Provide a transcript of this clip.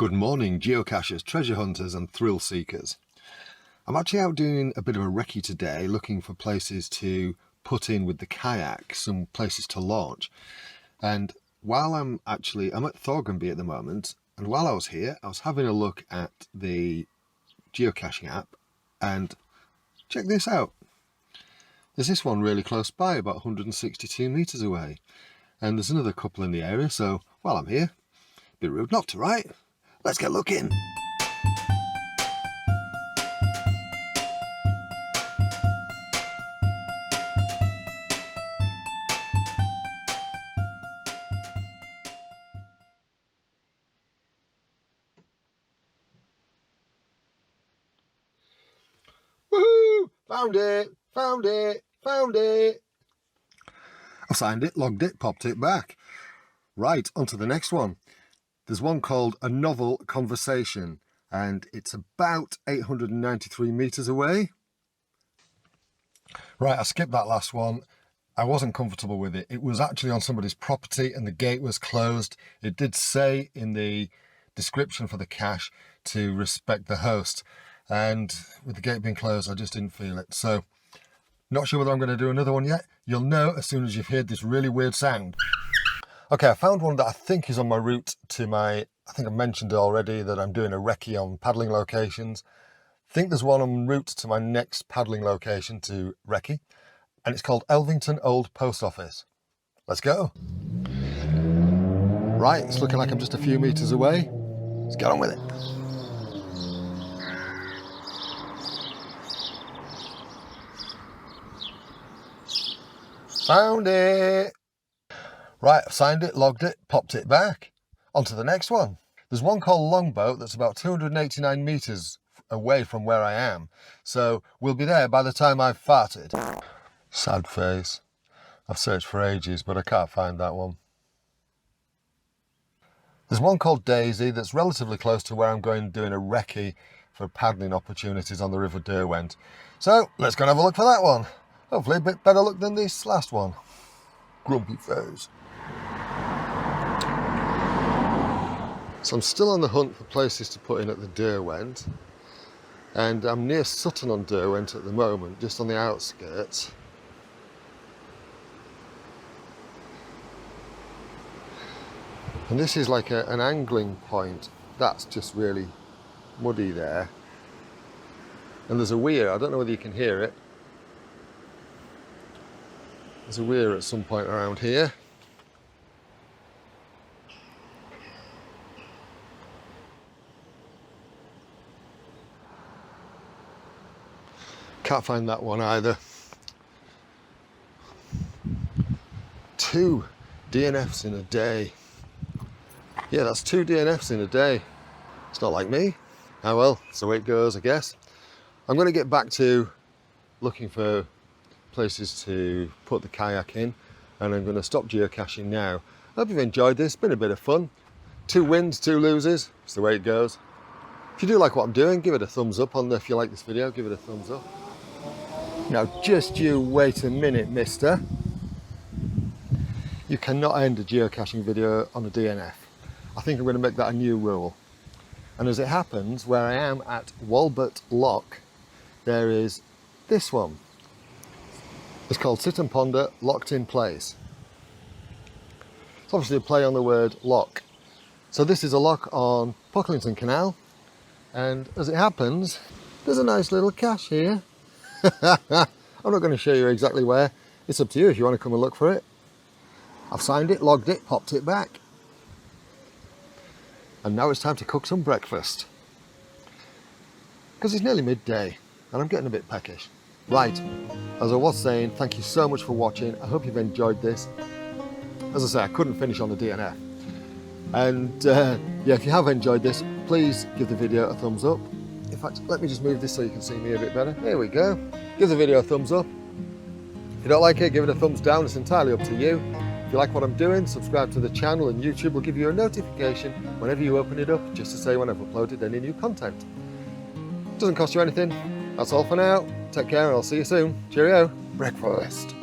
Good morning, geocachers, treasure hunters and thrill seekers. I'm actually out doing a bit of a recce today, looking for places to put in with the kayak, some places to launch. And while I'm at Thorgunby at the moment, and while I was here, I was having a look at the geocaching app, and check this out. There's this one really close by, about 162 meters away. And there's another couple in the area, so while I'm here, be rude not to, right? Let's get looking. Woohoo! Found it! Found it! Found it! I've signed it, logged it, popped it back. Right, on to the next one. There's one called A Novel Conversation, and it's about 893 meters away. Right, I skipped that last one. I wasn't comfortable with it. It was actually on somebody's property and the gate was closed. It did say in the description for the cache to respect the host, and with the gate being closed, I just didn't feel it. So, not sure whether I'm going to do another one yet. You'll know as soon as you've heard this really weird sound. Okay, I found one that I think is on my route to I think I mentioned already that I'm doing a recce on paddling locations. I think there's one en route to my next paddling location to recce, and it's called Elvington Old Post Office. Let's go. Right, it's looking like I'm just a few meters away. Let's get on with it. Found it! Right, I've signed it, logged it, popped it back. On to the next one. There's one called Longboat that's about 289 meters away from where I am. So we'll be there by the time I've farted. Sad face. I've searched for ages, but I can't find that one. There's one called Daisy that's relatively close to where I'm going doing a recce for paddling opportunities on the River Derwent. So let's go and have a look for that one. Hopefully a bit better luck than this last one. Grumpy face. So I'm still on the hunt for places to put in at the Derwent, and I'm near Sutton on Derwent at the moment, just on the outskirts. And this is like an angling point. That's just really muddy there. And there's a weir, I don't know whether you can hear it. There's a weir at some point around here. Can't find that one either. 2 DNFs in a day. Yeah, that's 2 DNFs in a day. It's not like me. Oh well, that's the way it goes, I guess. I'm going to get back to looking for places to put the kayak in, and I'm going to stop geocaching now. I hope you've enjoyed this. It's been a bit of fun. 2 wins, 2 losers. It's the way it goes. If you do like what I'm doing, give it a thumbs up if you like this video, give it a thumbs up. Now just you wait a minute, mister. You cannot end a geocaching video on a DNF. I think I'm going to make that a new rule. And as it happens, where I am at Walbert Lock, there is this one. It's called Sit and Ponder, Locked in Place. It's obviously a play on the word lock. So this is a lock on Pocklington Canal, and as it happens, there's a nice little cache here. I'm not going to show you exactly where. It's up to you if you want to come and look for it. I've signed it, logged it, popped it back. And now it's time to cook some breakfast. Because it's nearly midday and I'm getting a bit peckish. Right, as I was saying, thank you so much for watching. I hope you've enjoyed this. As I say, I couldn't finish on the DNF. And yeah, if you have enjoyed this, please give the video a thumbs up. In fact, let me just move this so you can see me a bit better. There we go. Give the video a thumbs up. If you don't like it, give it a thumbs down. It's entirely up to you. If you like what I'm doing, subscribe to the channel, and YouTube will give you a notification whenever you open it up, just to say when I've uploaded any new content. It doesn't cost you anything. That's all for now. Take care and I'll see you soon. Cheerio. Breakfast.